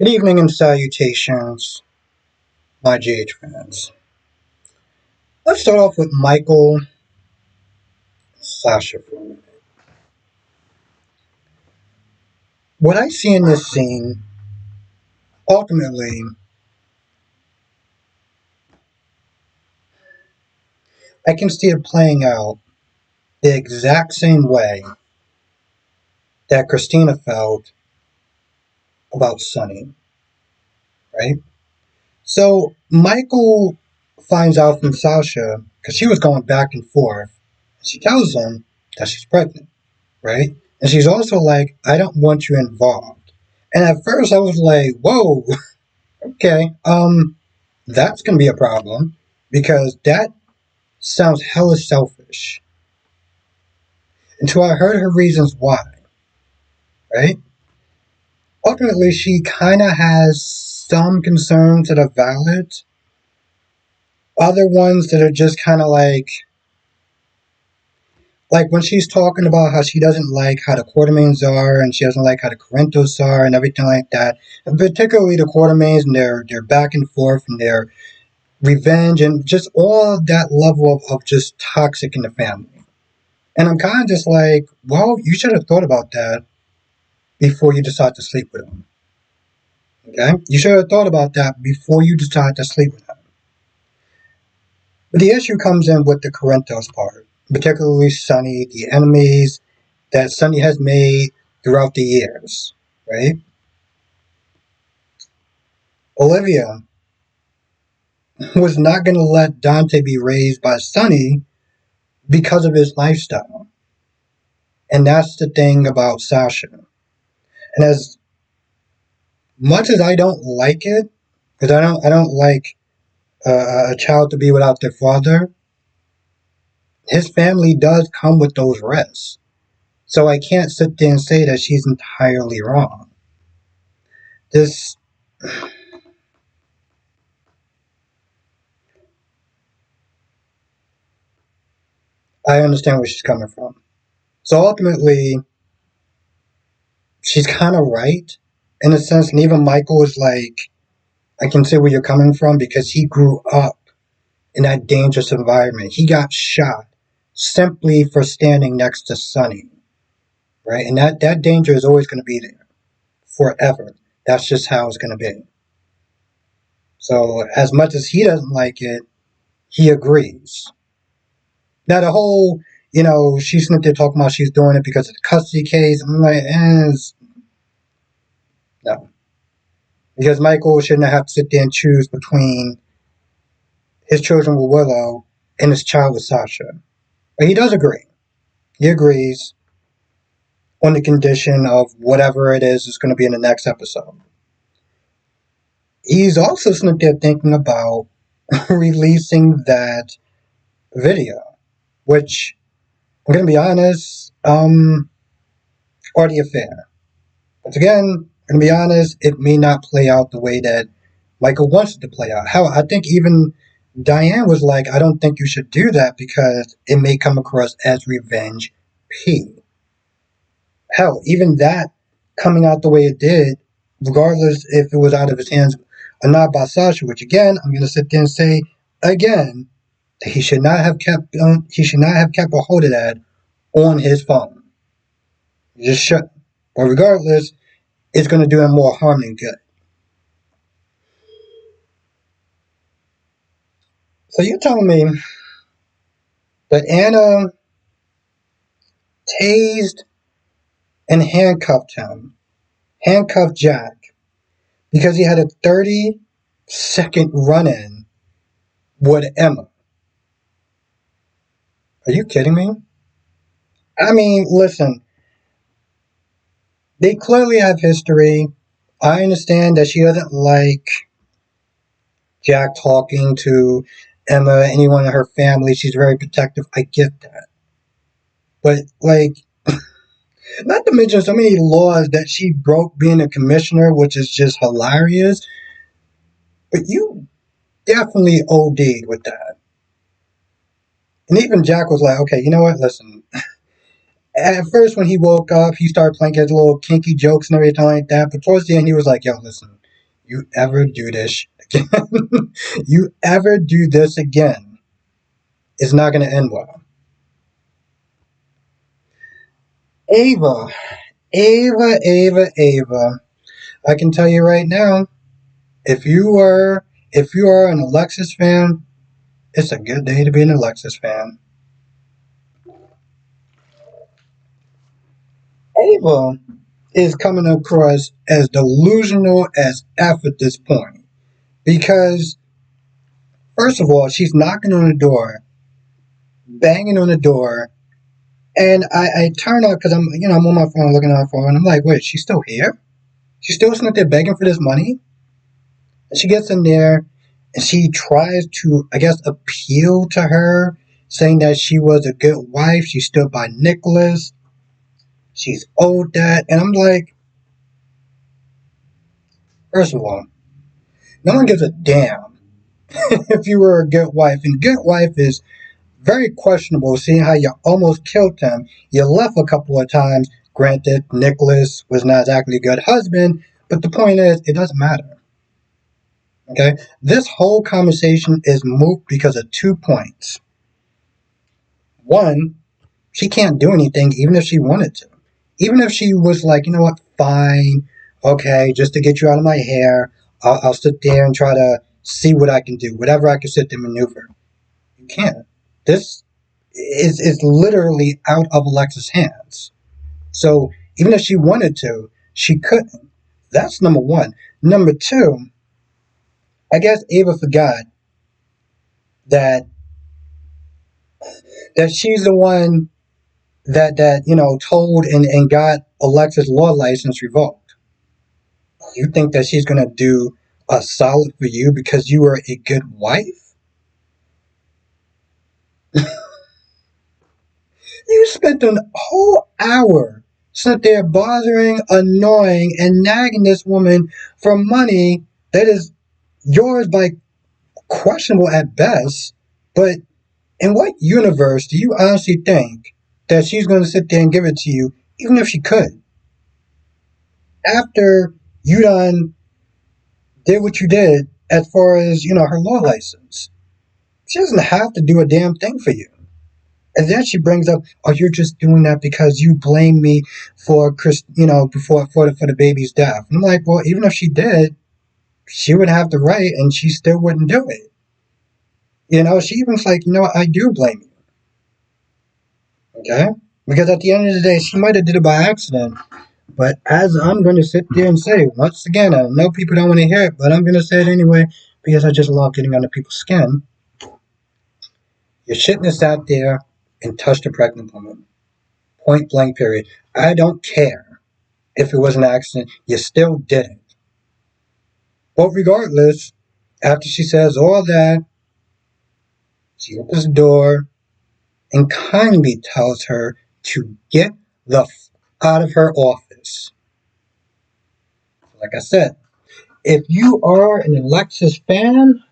Good evening and salutations, my GH fans. Let's start off with Michael Sasha for a minute. What I see in this scene, ultimately, I can see it playing out the exact same way that Christina felt about Sonny, right? So Michael finds out from Sasha, because she was going back and forth, and she tells him that she's pregnant, right? And she's also like, I don't want you involved. And at first I was like, whoa, okay, that's gonna be a problem because that sounds hella selfish. Until I heard her reasons why, right? Ultimately, she kind of has some concerns that are valid, other ones that are just kind of like when she's talking about how she doesn't like how the Quartermains are and she doesn't like how the Corinthos are and everything like that, and particularly the Quartermains and their back and forth and their revenge and just all that level of just toxic in the family. And I'm kind of just like, well, you should have thought about that before you decide to sleep with him. Okay? You should have thought about that before you decide to sleep with him. But the issue comes in with the Corinthos part, particularly Sonny, the enemies that Sonny has made throughout the years, right? Olivia was not going to let Dante be raised by Sonny because of his lifestyle. And that's the thing about Sasha. And as much as I don't like it, because I don't like a child to be without their father, his family does come with those risks. So I can't sit there and say that she's entirely wrong. This, I understand where she's coming from. So ultimately, she's kind of right in a sense. And even Michael is like, I can see where you're coming from because he grew up in that dangerous environment. He got shot simply for standing next to Sonny, right? And that danger is always going to be there forever. That's just how it's going to be. So as much as he doesn't like it, he agrees. Now the whole, she's sitting there talking about she's doing it because of the custody case. I'm like, no. Because Michael shouldn't have to sit there and choose between his children with Willow and his child with Sasha. But he does agree. He agrees on the condition of whatever it is going to be in the next episode. He's also sitting there thinking about releasing that video, which I'm going to be honest, already a affair. But again, I'm going to be honest, it may not play out the way that Michael wants it to play out. Hell, I think even Diane was like, I don't think you should do that because it may come across as revenge P. Hell, even that coming out the way it did, regardless if it was out of his hands or not by Sasha, which again, I'm going to sit there and say again, that he should not have kept a hold of that on his phone. He just shouldn't. But regardless, it's going to do him more harm than good. So you're telling me that Anna tased and handcuffed Jack, because he had a 30-second run-in with Emma. Are you kidding me? I mean, listen, they clearly have history. I understand that she doesn't like Jack talking to Emma, anyone in her family. She's very protective. I get that. But, not to mention so many laws that she broke being a commissioner, which is just hilarious. But you definitely OD'd with that. And even Jack was like, okay, you know what? Listen. At first, when he woke up, he started playing his little kinky jokes and everything like that. But towards the end, he was like, yo, listen. you ever do this again, you ever do this again, it's not going to end well. Ava, Ava. I can tell you right now, if you are an Alexis fan, it's a good day to be an Alexis fan. Ava is coming across as delusional as F at this point. Because, first of all, she's knocking on the door, banging on the door, and I turn up because I'm on my phone looking at her phone, and I'm like, wait, she's still here? She's still sitting there begging for this money? And she gets in there, and she tries to, I guess, appeal to her, saying that she was a good wife, she stood by Nicholas, she's owed that, and I'm like, first of all, no one gives a damn if you were a good wife, and good wife is very questionable, seeing how you almost killed him. You left a couple of times. Granted, Nicholas was not exactly a good husband, but the point is, it doesn't matter. Okay? This whole conversation is moot because of 2 points. One, she can't do anything even if she wanted to. Even if she was like, you know what, fine, okay, just to get you out of my hair, I'll sit there and try to see what I can do, whatever I can sit there and maneuver. You can't. This is literally out of Alexa's hands. So even if she wanted to, she couldn't. That's number one. Number two, I guess Ava forgot that she's the one that told and got Alexa's law license revoked. You think that she's gonna do a solid for you because you were a good wife? You spent a whole hour sitting there bothering, annoying, and nagging this woman for money that is yours by questionable at best. But in what universe do you honestly think that she's going to sit there and give it to you, even if she could? After you done did what you did as far as, her law license. She doesn't have to do a damn thing for you. And then she brings up, "Oh, you're just doing that because you blame me for Chris, for the baby's death." And I'm like, well, even if she did, she would have the right, and she still wouldn't do it. She even's like, I do blame you, okay? Because at the end of the day, she might have did it by accident. But as I'm going to sit there and say, once again, I know people don't want to hear it, but I'm going to say it anyway because I just love getting under people's skin. You shouldn't have sat there and touched a pregnant woman. Point blank, period. I don't care if it was an accident. You still did it. But regardless, after she says all that, she opens the door and kindly tells her to get the out of her office. Like I said, if you are an Alexis fan,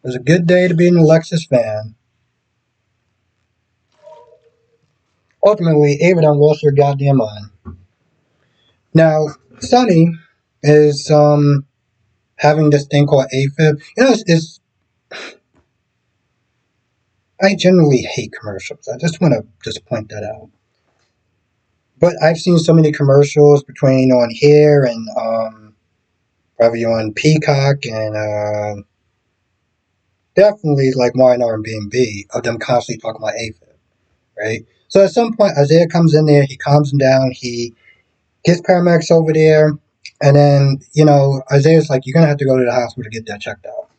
it was a good day to be an Alexis fan. Ultimately, Ava done lost her goddamn mind. Now, Sonny is having this thing called AFib. I generally hate commercials. I just want to just point that out. But I've seen so many commercials between on here and probably on Peacock and definitely like Y&R and B&B of them constantly talking about AFib, right? So at some point, Isaiah comes in there, he calms him down, he gets paramedics over there, and then, Isaiah's like, you're going to have to go to the hospital to get that checked out.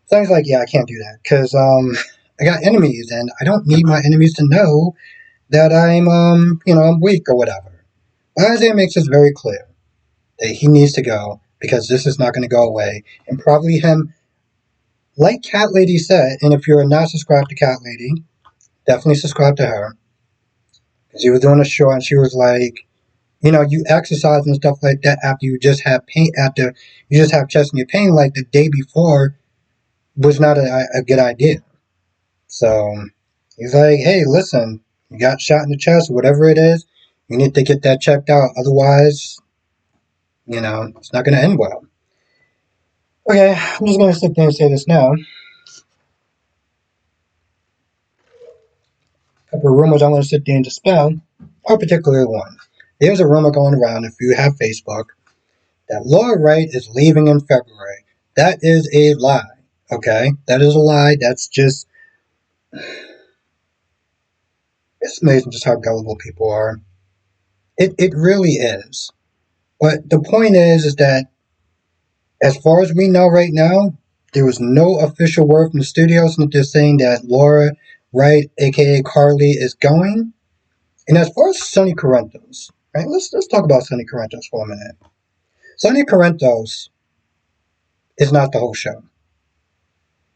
So he's like, yeah, I can't do that because I got enemies and I don't need my enemies to know that I'm weak or whatever. But Isaiah makes this very clear that he needs to go because this is not going to go away. And probably him, like Cat Lady said, and if you're not subscribed to Cat Lady, definitely subscribe to her. She was doing a show and she was like, you exercise and stuff like that after you just have pain, after you just have chest in your pain, like the day before was not a good idea. So he's like, hey, listen, you got shot in the chest, whatever it is, you need to get that checked out. Otherwise, it's not going to end well. Okay, I'm just gonna sit there and say this now. A couple of rumors I want to sit there and dispel are particularly one. There's a rumor going around if you have Facebook that Laura Wright is leaving in February. That is a lie. Okay? That is a lie. That's just it's amazing just how gullible people are. It really is. But the point is that as far as we know right now, there was no official word from the studios and they're saying that Laura Wright, aka Carly, is going. And as far as Sonny Corinthos, right? Let's talk about Sonny Corinthos for a minute. Sonny Corinthos is not the whole show.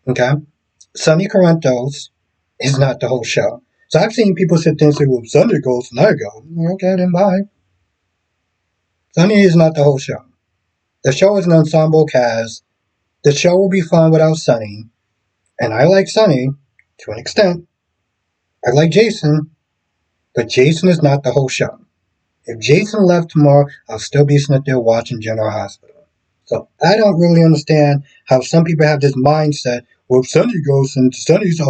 Okay? Sonny Corinthos is not the whole show. So I've seen people sit there and say, well, Sonny goes and I go. Okay, then bye. Sonny is not the whole show. The show is an ensemble cast. The show will be fun without Sonny. And I like Sonny to an extent. I like Jason, but Jason is not the whole show. If Jason left tomorrow, I'll still be sitting there watching General Hospital. So I don't really understand how some people have this mindset. Well, if Sonny goes and Sonny is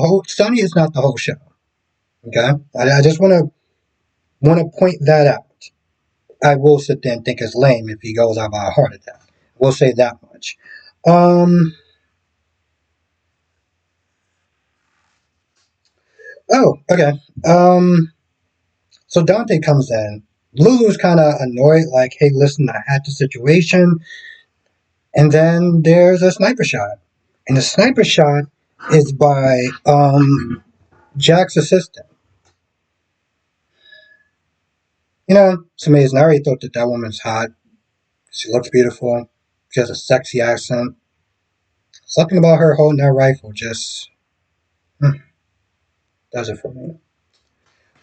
not the whole show. Okay, I just want to point that out. I will sit there and think it's lame if he goes out by a heart attack. We'll say that much. Um. Oh, okay. So Dante comes in. Lulu's kind of annoyed, like, "Hey, listen, I had the situation." And then there's a sniper shot, and the sniper shot is by Jack's assistant. It's amazing. I already thought that woman's hot. She looks beautiful. She has a sexy accent. Something about her holding that rifle just does it for me.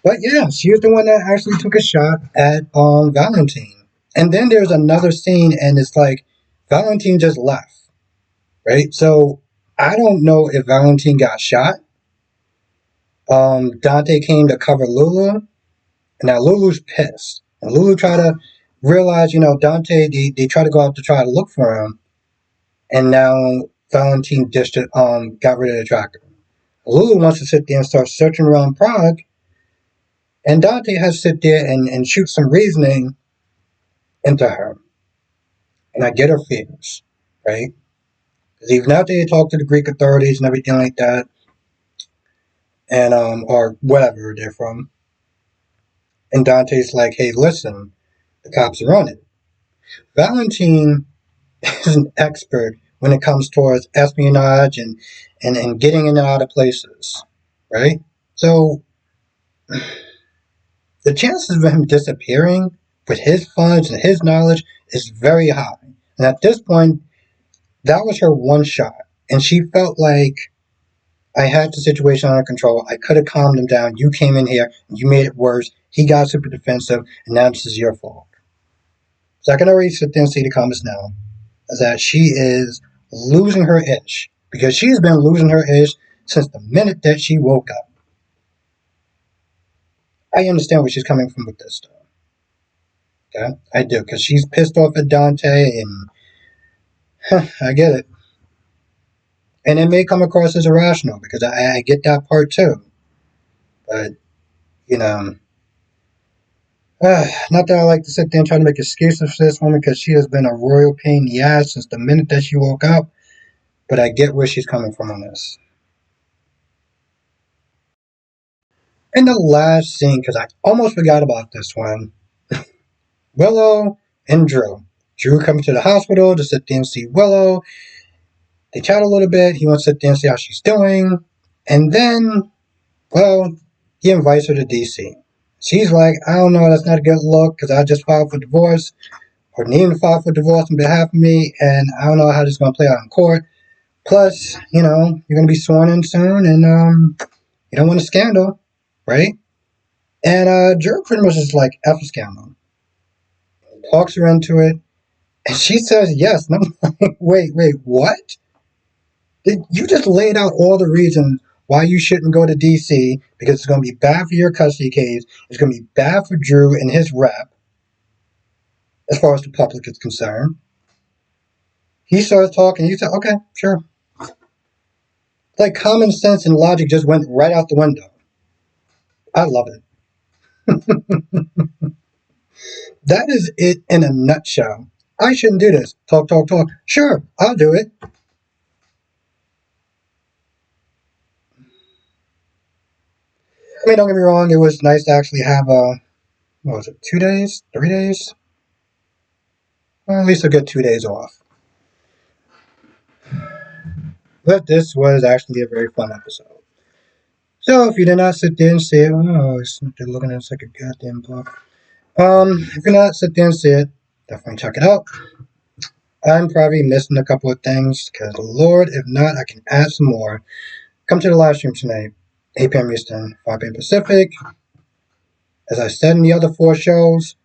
But yeah, she was the one that actually took a shot at Valentine. And then there's another scene, and it's like Valentine just left, right? So I don't know if Valentine got shot. Dante came to cover Lulu, and now Lulu's pissed. And Lulu tried to realize, Dante, they try to go out to try to look for him, and now Valentine dished it, got rid of the tracker. Lulu wants to sit there and start searching around Prague, and Dante has to sit there and shoot some reasoning into her. And I get her fears, right? Because even after they talk to the Greek authorities and everything like that, and or whatever they're from, and Dante's like, "Hey, listen, the cops are on it." Valentine is an expert when it comes towards espionage and getting in and out of places, right? So the chances of him disappearing with his funds and his knowledge is very high. And at this point, that was her one shot. And she felt like I had the situation under control. I could have calmed him down. You came in here, you made it worse. He got super defensive, and now this is your fault. So I can already sit there and see the comments now is that she is losing her ish because she's been losing her ish since the minute that she woke up. I understand where she's coming from with this stuff. Okay, I do because she's pissed off at Dante, and I get it. And it may come across as irrational because I get that part too. But you know, not that I like to sit there and try to make excuses for this woman because she has been a royal pain in the ass since the minute that she woke up. But I get where she's coming from on this. And the last scene, because I almost forgot about this one, Willow and Drew. Drew comes to the hospital to sit there and see Willow. They chat a little bit. He wants to sit there and see how she's doing. And then, well, he invites her to DC. She's like, I don't know, that's not a good look because I just filed for divorce or need to file for divorce on behalf of me. And I don't know how this is going to play out in court. Plus, you're going to be sworn in soon and you don't want a scandal, right? And Drew pretty much is like, F a scandal. Talks her into it. And she says yes. And I'm like, wait, what? You just laid out all the reasons why you shouldn't go to DC because it's going to be bad for your custody case. It's going to be bad for Drew and his rep as far as the public is concerned. He started talking. You said, okay, sure. Like common sense and logic just went right out the window. I love it. That is it in a nutshell. I shouldn't do this. Talk, talk, talk. Sure, I'll do it. I mean, don't get me wrong. It was nice to actually have what was it, 2 days, 3 days? Well, at least a good 2 days off. But this was actually a very fun episode. So if you did not sit there and see it, oh, they're looking at it like a goddamn book. If you're not sit there and see it, definitely check it out. I'm probably missing a couple of things, because Lord, if not, I can add some more. Come to the live stream tonight, 8 p.m. Eastern, 5 p.m. Pacific. As I said in the other 4 shows,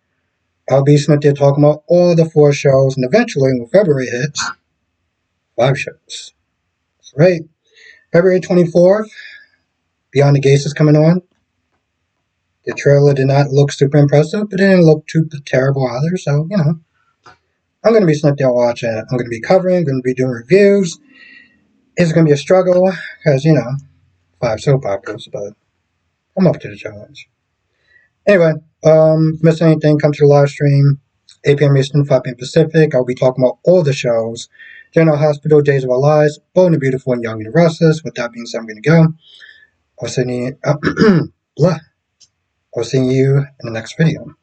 I'll be sitting there talking about all the 4 shows, and eventually, when February hits, 5 shows. That's right. February 24th, Beyond the Gates is coming on. The trailer did not look super impressive, but it didn't look too terrible either, so, I'm going to be sitting there watching it. I'm going to be covering, I'm going to be doing reviews. It's going to be a struggle, because, 5 soap operas, but I'm up to the challenge. Anyway, if you miss anything, come to the live stream, 8 p.m. Eastern, 5 p.m. Pacific. I'll be talking about all the shows. General Hospital, Days of Our Lives, Bold and the Beautiful, and Young and the Restless. With that being said, I'm going to go. I'll see you, blah. I'll see you in the next video.